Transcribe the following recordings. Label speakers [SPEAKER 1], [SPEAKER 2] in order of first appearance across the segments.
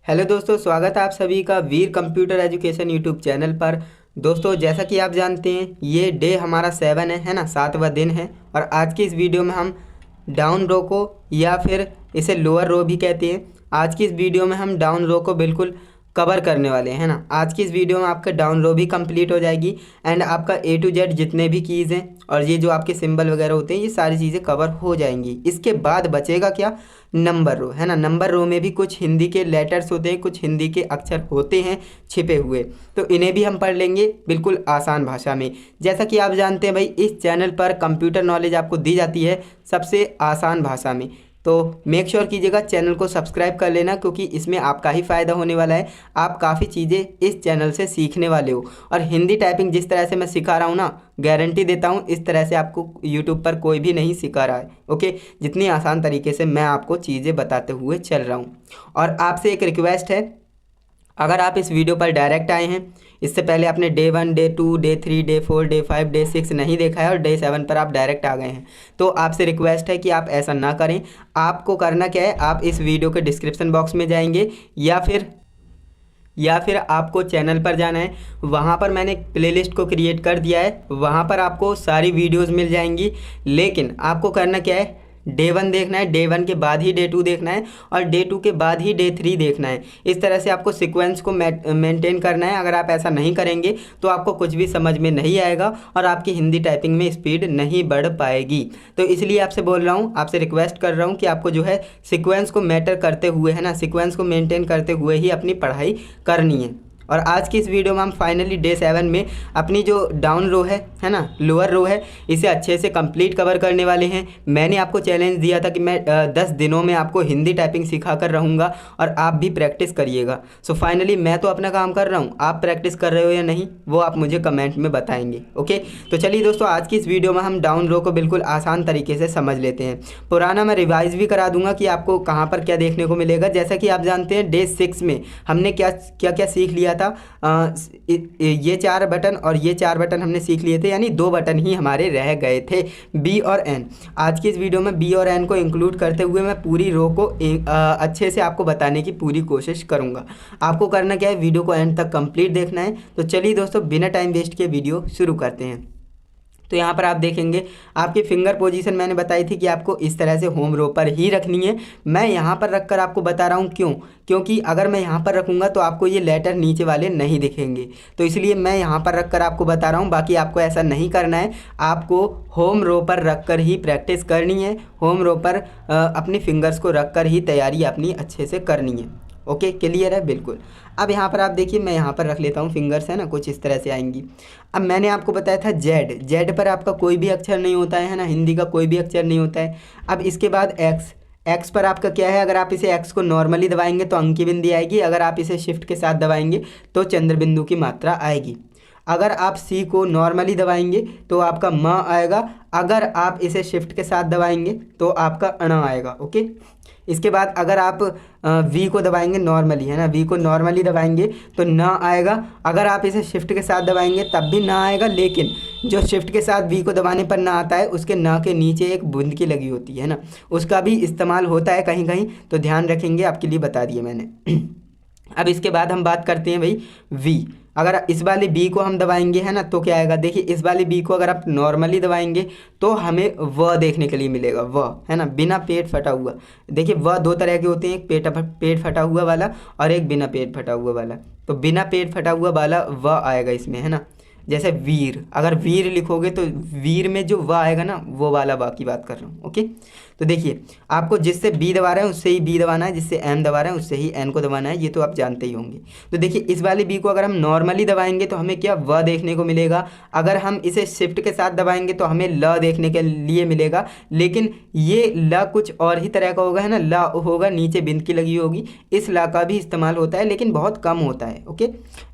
[SPEAKER 1] Hello दोस्तों, स्वागत है आप सभी का वीर कंप्यूटर एजुकेशन यूट्यूब चैनल पर। दोस्तों, जैसा कि आप जानते हैं ये डे हमारा 7 है ना, 7वां दिन है। और आज की इस वीडियो में हम डाउन रो को या फिर इसे लोअर रो भी कहते हैं। आज की इस वीडियो में हम डाउन रो को बिल्कुल कवर करने वाले हैं ना। आज की इस वीडियो में आपका डाउन रो भी कंप्लीट हो जाएगी एंड आपका A to Z जितने भी कीज़ हैं और ये जो आपके सिंबल वगैरह होते हैं ये सारी चीज़ें कवर हो जाएंगी। इसके बाद बचेगा क्या, नंबर रो है ना। नंबर रो में भी कुछ हिंदी के लेटर्स होते हैं, कुछ हिंदी के अक्षर होते हैं छिपे हुए, तो इन्हें भी हम पढ़ लेंगे बिल्कुल आसान भाषा में। जैसा कि आप जानते हैं भाई, इस चैनल पर कंप्यूटर नॉलेज आपको दी जाती है सबसे आसान भाषा में। तो मेक श्योर कीजिएगा चैनल को सब्सक्राइब कर लेना, क्योंकि इसमें आपका ही फ़ायदा होने वाला है। आप काफ़ी चीज़ें इस चैनल से सीखने वाले हो और हिंदी टाइपिंग जिस तरह से मैं सिखा रहा हूँ ना, गारंटी देता हूँ इस तरह से आपको यूट्यूब पर कोई भी नहीं सिखा रहा है। ओके, जितनी आसान तरीके से मैं आपको चीज़ें बताते हुए चल रहा हूँ। और आपसे एक रिक्वेस्ट है, अगर आप इस वीडियो पर डायरेक्ट आए हैं, इससे पहले आपने day 1, day 2, day 3, day 4, day 5, day 6 नहीं देखा है और डे 7 पर आप डायरेक्ट आ गए हैं, तो आपसे रिक्वेस्ट है कि आप ऐसा ना करें। आपको करना क्या है, आप इस वीडियो के डिस्क्रिप्शन बॉक्स में जाएंगे या फिर आपको चैनल पर जाना है। वहाँ पर मैंने एक प्लेलिस्ट को क्रिएट कर दिया है, वहाँ पर आपको सारी वीडियोज़ मिल जाएंगी। लेकिन आपको करना क्या है, डे 1 देखना है, डे 1 के बाद ही डे 2 देखना है और डे 2 के बाद ही डे 3 देखना है। इस तरह से आपको सीक्वेंस को मेंटेन करना है। अगर आप ऐसा नहीं करेंगे तो आपको कुछ भी समझ में नहीं आएगा और आपकी हिंदी टाइपिंग में स्पीड नहीं बढ़ पाएगी। तो इसलिए आपसे बोल रहा हूँ, आपसे रिक्वेस्ट कर रहा हूँ कि आपको जो है सीक्वेंस को मैटर करते हुए है ना, सीक्वेंस को मेंटेन करते हुए ही अपनी पढ़ाई करनी है। और आज की इस वीडियो में हम फाइनली डे 7 में अपनी जो डाउन रो है ना, लोअर रो है, इसे अच्छे से कंप्लीट कवर करने वाले हैं। मैंने आपको चैलेंज दिया था कि मैं 10 दिनों में आपको हिंदी टाइपिंग सिखा कर रहूँगा और आप भी प्रैक्टिस करिएगा। सो फाइनली मैं तो अपना काम कर रहा हूँ, आप प्रैक्टिस कर रहे हो या नहीं वो आप मुझे कमेंट में बताएंगे। ओके, तो चलिए दोस्तों, आज की इस वीडियो में हम डाउन रो को बिल्कुल आसान तरीके से समझ लेते हैं। पुराना मैं रिवाइज भी करा दूंगा कि आपको कहाँ पर क्या देखने को मिलेगा। जैसा कि आप जानते हैं डे 6 में हमने क्या क्या सीख लिया था। ये 4 बटन और ये 4 बटन हमने सीख लिए थे, यानी 2 बटन ही हमारे रह गए थे, बी और एन। आज की इस वीडियो में बी और एन को इंक्लूड करते हुए मैं पूरी रो को अच्छे से आपको बताने की पूरी कोशिश करूंगा। आपको करना क्या है, वीडियो को एंड तक कंप्लीट देखना है। तो चलिए दोस्तों, बिना टाइम वेस्ट किए वीडियो शुरू करते हैं। तो यहाँ पर आप देखेंगे आपकी फिंगर पोजीशन मैंने बताई थी कि आपको इस तरह से होम रो पर ही रखनी है। मैं यहाँ पर रखकर आपको बता रहा हूँ क्योंकि अगर मैं यहाँ पर रखूँगा तो आपको ये लेटर नीचे वाले नहीं दिखेंगे, तो इसलिए मैं यहाँ पर रखकर आपको बता रहा हूँ। बाकी आपको ऐसा नहीं करना है, आपको होम रो पर रखकर ही प्रैक्टिस करनी है। होम रो पर अपनी फिंगर्स को रखकर ही तैयारी अपनी अच्छे से करनी है। ओके, क्लियर है बिल्कुल। अब यहाँ पर आप देखिए, मैं यहाँ पर रख लेता हूँ फिंगर्स, है ना, कुछ इस तरह से आएंगी। अब मैंने आपको बताया था जेड पर आपका कोई भी अक्षर नहीं होता है ना, हिंदी का कोई भी अक्षर नहीं होता है। अब इसके बाद एक्स पर आपका क्या है, अगर आप इसे एक्स को नॉर्मली दबाएंगे तो अंकी बिंदी आएगी, अगर आप इसे शिफ्ट के साथ दबाएंगे तो चंद्र बिंदु की मात्रा आएगी। अगर आप सी को नॉर्मली दबाएंगे तो आपका म आएगा, अगर आप इसे शिफ्ट के साथ दबाएंगे तो आपका अण आएगा। ओके, इसके बाद अगर आप वी को दबाएंगे नॉर्मली, है ना, वी को नॉर्मली दबाएंगे तो न आएगा, अगर आप इसे शिफ्ट के साथ दबाएंगे तब भी ना आएगा। लेकिन जो शिफ्ट के साथ वी को दबाने पर ना आता है, उसके न के नीचे एक बूंद की लगी होती है ना, उसका भी इस्तेमाल होता है कहीं कहीं, तो ध्यान रखेंगे, आपके लिए बता दिए मैंने। अब इसके बाद हम बात करते हैं भाई वी। अगर इस वाली बी को हम दबाएंगे, है ना, तो क्या आएगा, देखिए इस वाली बी को अगर आप नॉर्मली दबाएंगे तो हमें व देखने के लिए मिलेगा, व, है ना, बिना पेट फटा हुआ। देखिए व 2 तरह के होते हैं, एक पेट फटा हुआ वाला और एक बिना पेट फटा हुआ वाला। तो बिना पेट फटा हुआ वाला व आएगा इसमें, है ना। जैसे वीर, अगर वीर लिखोगे तो वीर में जो व आएगा ना, वो वाला व की बात कर रहा हूँ। ओके, तो देखिए आपको जिससे बी दबा रहे हैं उससे ही बी दबाना है, जिससे एन दबा रहे हैं उससे ही एन को दबाना है, ये तो आप जानते ही होंगे। तो देखिए इस वाली बी को अगर हम नॉर्मली दबाएंगे तो हमें क्या, व देखने को मिलेगा। अगर हम इसे शिफ्ट के साथ दबाएंगे तो हमें ल देखने के लिए मिलेगा। लेकिन ये ल कुछ और ही तरह का होगा, है ना, ल होगा, नीचे बिंद की लगी होगी। इस ल का भी इस्तेमाल होता है लेकिन बहुत कम होता है। ओके,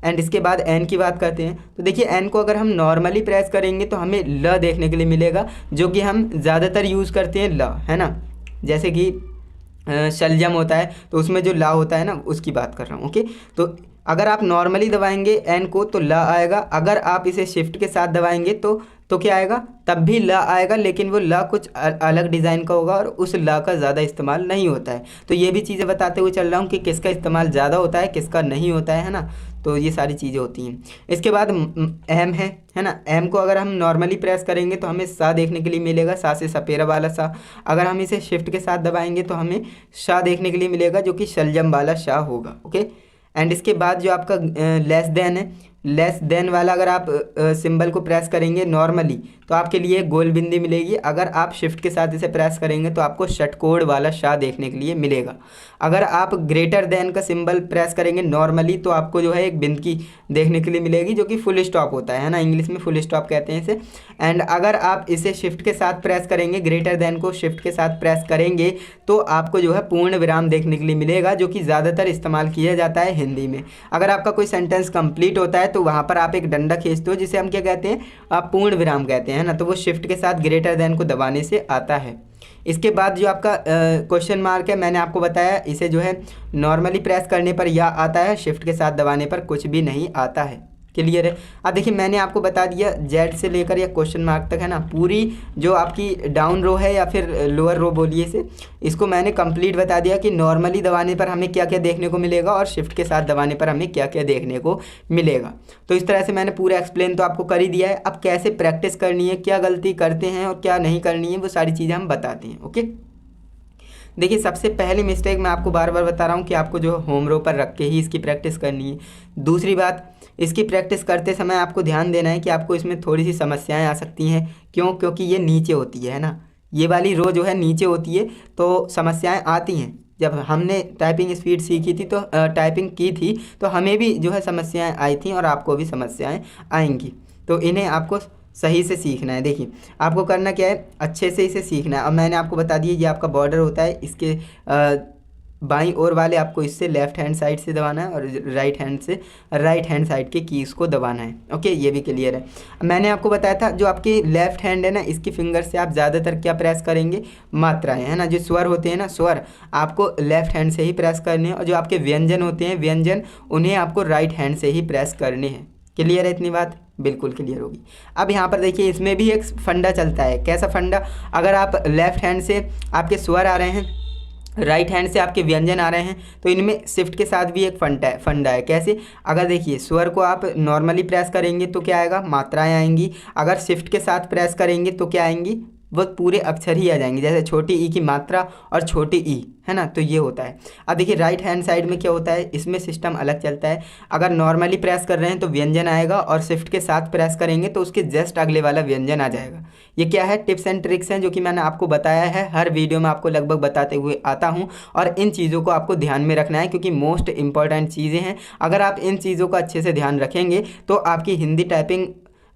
[SPEAKER 1] एंड इसके बाद एन की बात करते हैं। तो देखिए एन को अगर हम नॉर्मली प्रेस करेंगे तो हमें ल देखने के लिए मिलेगा, जो कि हम ज़्यादातर यूज़ करते हैं ल, है ना। जैसे कि शलजम होता है तो उसमें जो ला होता है ना, उसकी बात कर रहा हूँ। ओके, तो अगर आप नॉर्मली दबाएंगे एन को तो ल आएगा, अगर आप इसे शिफ्ट के साथ दबाएंगे तो तो क्या आएगा, तब भी ल आएगा, लेकिन वो ल कुछ अलग डिज़ाइन का होगा और उस ल का ज़्यादा इस्तेमाल नहीं होता है। तो ये भी चीज़ें बताते हुए चल रहा हूँ कि किसका इस्तेमाल ज़्यादा होता है, किसका नहीं होता है ना। तो ये सारी चीज़ें होती हैं। इसके बाद एम है ना। एम को अगर हम नॉर्मली प्रेस करेंगे तो हमें सा देखने के लिए मिलेगा, सा से सपेरा वाला सा। अगर हम इसे शिफ्ट के साथ दबाएंगे तो हमें शाह देखने के लिए मिलेगा, जो कि शलजम वाला शाह होगा। ओके। एंड इसके बाद जो आपका लेस देन है, लेस देन वाला अगर आप सिंबल को प्रेस करेंगे नॉर्मली तो आपके लिए गोल बिंदी मिलेगी। अगर आप शिफ्ट के साथ इसे प्रेस करेंगे तो आपको षटकोण वाला शाह देखने के लिए मिलेगा। अगर आप ग्रेटर देन का सिंबल प्रेस करेंगे नॉर्मली तो आपको जो है एक बिंदकी देखने के लिए मिलेगी, जो कि फुल स्टॉप होता है ना, इंग्लिश में फुल स्टॉप कहते हैं इसे। एंड अगर आप इसे शिफ्ट के साथ प्रेस करेंगे, ग्रेटर देन को शिफ्ट के साथ प्रेस करेंगे तो आपको जो है पूर्ण विराम देखने के लिए मिलेगा, जो कि ज़्यादातर इस्तेमाल किया जाता है हिंदी में। अगर आपका कोई सेंटेंस कंप्लीट होता है तो वहाँ पर आप एक डंडा खींचते हो, जिसे हम क्या कहते हैं, आप पूर्ण विराम कहते हैं ना। तो वो शिफ्ट के साथ ग्रेटर देन को दबाने से आता है। इसके बाद जो आपका क्वेश्चन मार्क है, मैंने आपको बताया इसे जो है नॉर्मली प्रेस करने पर या आता है, शिफ्ट के साथ दबाने पर कुछ भी नहीं आता है। क्लियर है। अब देखिए मैंने आपको बता दिया जेड से लेकर या क्वेश्चन मार्क तक है ना, पूरी जो आपकी डाउन रो है या फिर लोअर रो बोलिए इसे, इसको मैंने कंप्लीट बता दिया कि नॉर्मली दबाने पर हमें क्या क्या देखने को मिलेगा और शिफ्ट के साथ दबाने पर हमें क्या क्या देखने को मिलेगा। तो इस तरह से मैंने पूरा एक्सप्लेन तो आपको कर ही दिया है। अब कैसे प्रैक्टिस करनी है, क्या गलती करते हैं और क्या नहीं करनी है, वो सारी चीज़ें हम बताते हैं। ओके। देखिए सबसे पहली मिस्टेक मैं आपको बार बार बता रहा हूँ कि आपको जो होम रो पर रख के ही इसकी प्रैक्टिस करनी है। दूसरी बात, इसकी प्रैक्टिस करते समय आपको ध्यान देना है कि आपको इसमें थोड़ी सी समस्याएं आ सकती हैं। क्यों? क्योंकि ये नीचे होती है ना, ये वाली रो जो है नीचे होती है, तो समस्याएं आती हैं। जब हमने टाइपिंग स्पीड सीखी थी तो टाइपिंग की थी तो हमें भी जो है समस्याएं आई थी और आपको भी समस्याएं आएंगी। तो इन्हें आपको सही से सीखना है। देखिए आपको करना क्या है, अच्छे से इसे सीखना है। अब मैंने आपको बता दिया ये आपका बॉर्डर होता है, इसके बाईं ओर वाले आपको इससे लेफ्ट हैंड साइड से दबाना है और राइट हैंड से राइट हैंड साइड के कीज़ को दबाना है। ओके, ये भी क्लियर है। मैंने आपको बताया था जो आपकी लेफ्ट हैंड है ना, इसकी फिंगर से आप ज़्यादातर क्या प्रेस करेंगे, मात्राएं है ना, जो स्वर होते हैं ना, स्वर आपको लेफ्ट हैंड से ही प्रेस करने हैं और जो आपके व्यंजन होते हैं व्यंजन, उन्हें आपको राइट हैंड से ही प्रेस करने हैं। क्लियर है इतनी बात? बिल्कुल क्लियर होगी। अब यहाँ पर देखिए इसमें भी एक फंडा चलता है। कैसा फंडा? अगर आप लेफ्ट हैंड से आपके स्वर आ रहे हैं, राइट हैंड से आपके व्यंजन आ रहे हैं, तो इनमें शिफ्ट के साथ भी एक फंडा है। कैसे? अगर देखिए स्वर को आप नॉर्मली प्रेस करेंगे तो क्या आएगा, मात्राएं आएंगी। अगर शिफ्ट के साथ प्रेस करेंगे तो क्या आएंगी, वो पूरे अक्षर ही आ जाएंगे, जैसे छोटी ई की मात्रा और छोटी ई, है ना। तो ये होता है। अब देखिए राइट हैंड साइड में क्या होता है, इसमें सिस्टम अलग चलता है। अगर नॉर्मली प्रेस कर रहे हैं तो व्यंजन आएगा और शिफ्ट के साथ प्रेस करेंगे तो उसके जस्ट अगले वाला व्यंजन आ जाएगा। ये क्या है, टिप्स एंड ट्रिक्स हैं जो कि मैंने आपको बताया है, हर वीडियो में आपको लगभग बताते हुए आता हूँ। और इन चीज़ों को आपको ध्यान में रखना है क्योंकि मोस्ट इंपॉर्टेंट चीज़ें हैं। अगर आप इन चीज़ों का अच्छे से ध्यान रखेंगे तो आपकी हिंदी टाइपिंग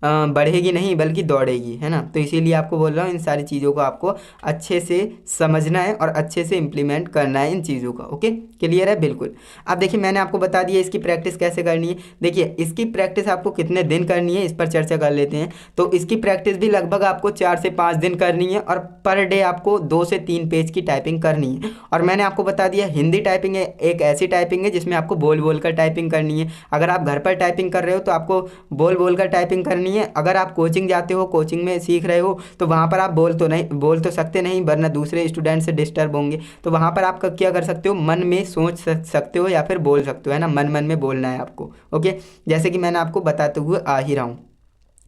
[SPEAKER 1] बढ़ेगी नहीं बल्कि दौड़ेगी, है ना। तो इसीलिए आपको बोल रहा हूँ इन सारी चीज़ों को आपको अच्छे से समझना है और अच्छे से इम्प्लीमेंट करना है इन चीज़ों का। ओके, क्लियर है? बिल्कुल। अब देखिए मैंने आपको बता दिया इसकी प्रैक्टिस कैसे करनी है। देखिए इसकी प्रैक्टिस आपको कितने दिन करनी है, इस पर चर्चा कर लेते हैं। तो इसकी प्रैक्टिस भी लगभग आपको 4 से 5 दिन करनी है और पर डे आपको 2 से 3 पेज की टाइपिंग करनी है। और मैंने आपको बता दिया हिंदी टाइपिंग है एक ऐसी टाइपिंग है जिसमें आपको बोल बोल कर टाइपिंग करनी है। अगर आप घर पर टाइपिंग कर रहे हो तो आपको बोल बोल कर टाइपिंग करनी है। अगर आप कोचिंग जाते हो, कोचिंग में सीख रहे हो, तो वहाँ पर आप बोल तो सकते नहीं वरना दूसरे स्टूडेंट से डिस्टर्ब होंगे। तो वहाँ पर आप क्या कर सकते हो, मन में सोच सकते हो या फिर बोल सकते हो, है ना। मन में बोलना है आपको। ओके, जैसे कि मैंने आपको बताते हुए आ ही रहा हूँ।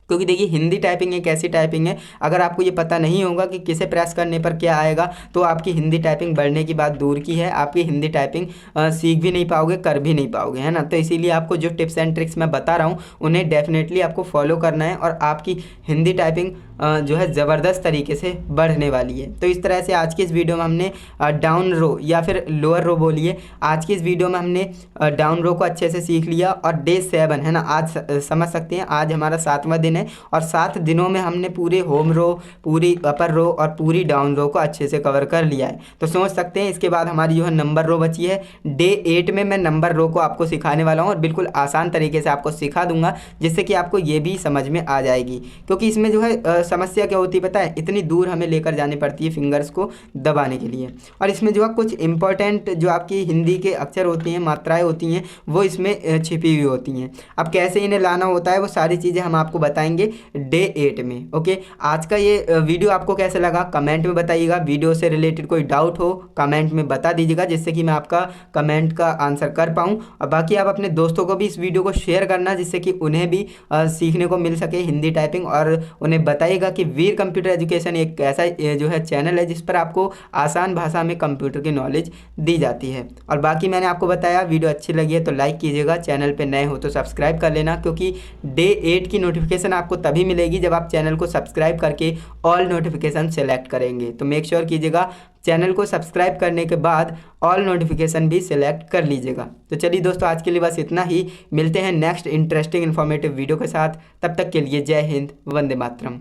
[SPEAKER 1] क्योंकि देखिए हिंदी टाइपिंग एक ऐसी टाइपिंग है, अगर आपको ये पता नहीं होगा कि किसे प्रेस करने पर क्या आएगा तो आपकी हिंदी टाइपिंग बढ़ने की बात दूर की है, आपकी हिंदी टाइपिंग सीख भी नहीं पाओगे, कर भी नहीं पाओगे, है ना। तो इसीलिए आपको जो टिप्स एंड ट्रिक्स मैं बता रहा हूँ उन्हें डेफिनेटली आपको फॉलो करना है और आपकी हिंदी टाइपिंग जो है ज़बरदस्त तरीके से बढ़ने वाली है। तो इस तरह से आज की इस वीडियो में हमने डाउन रो या फिर लोअर रो बोलिए, आज की इस वीडियो में हमने डाउन रो को अच्छे से सीख लिया। और डे 7 है ना, आज समझ सकते हैं आज हमारा 7वां दिन है और 7 दिनों में हमने पूरे होम रो, पूरी अपर रो और पूरी डाउन रो को अच्छे से कवर कर लिया है। तो समझ सकते हैं इसके बाद हमारी जो है नंबर रो बची है। डे 8 में मैं नंबर रो को आपको सिखाने वाला हूँ और बिल्कुल आसान तरीके से आपको सिखा दूंगा जिससे कि आपको ये भी समझ में आ जाएगी। क्योंकि इसमें जो है समस्या क्या होती है पता है, इतनी दूर हमें लेकर जानी पड़ती है फिंगर्स को दबाने के लिए। और इसमें जो है कुछ इंपॉर्टेंट जो आपकी हिंदी के अक्षर होती हैं, मात्राएं होती हैं, वो इसमें छिपी हुई होती हैं। अब कैसे इन्हें लाना होता है वो सारी चीज़ें हम आपको बताएंगे जाएंगे डे 8 में। ओके, आज का ये वीडियो आपको कैसा लगा कमेंट में बताइएगा। वीडियो से रिलेटेड कोई डाउट हो कमेंट में बता दीजिएगा, जिससे कि मैं आपका कमेंट का आंसर कर पाऊँ। और बाकी आप अपने दोस्तों को भी इस वीडियो को शेयर करना, जिससे कि उन्हें भी सीखने को मिल सके हिंदी टाइपिंग। और उन्हें बताइएगा कि वीर कंप्यूटर एजुकेशन एक ऐसा जो है चैनल है जिस पर आपको आसान भाषा में कंप्यूटर की नॉलेज दी जाती है। और बाकी मैंने आपको बताया, वीडियो अच्छी लगी है तो लाइक कीजिएगा, चैनल पे नए हो तो सब्सक्राइब कर लेना, क्योंकि डे 8 की नोटिफिकेशन आपको तभी मिलेगी जब आप चैनल को सब्सक्राइब करके ऑल नोटिफिकेशन सेलेक्ट करेंगे। तो मेक श्योर कीजिएगा चैनल को सब्सक्राइब करने के बाद ऑल नोटिफिकेशन भी सिलेक्ट कर लीजिएगा। तो चलिए दोस्तों, आज के लिए बस इतना ही। मिलते हैं नेक्स्ट इंटरेस्टिंग इन्फॉर्मेटिव वीडियो के साथ। तब तक के लिए जय हिंद, वंदे मातरम।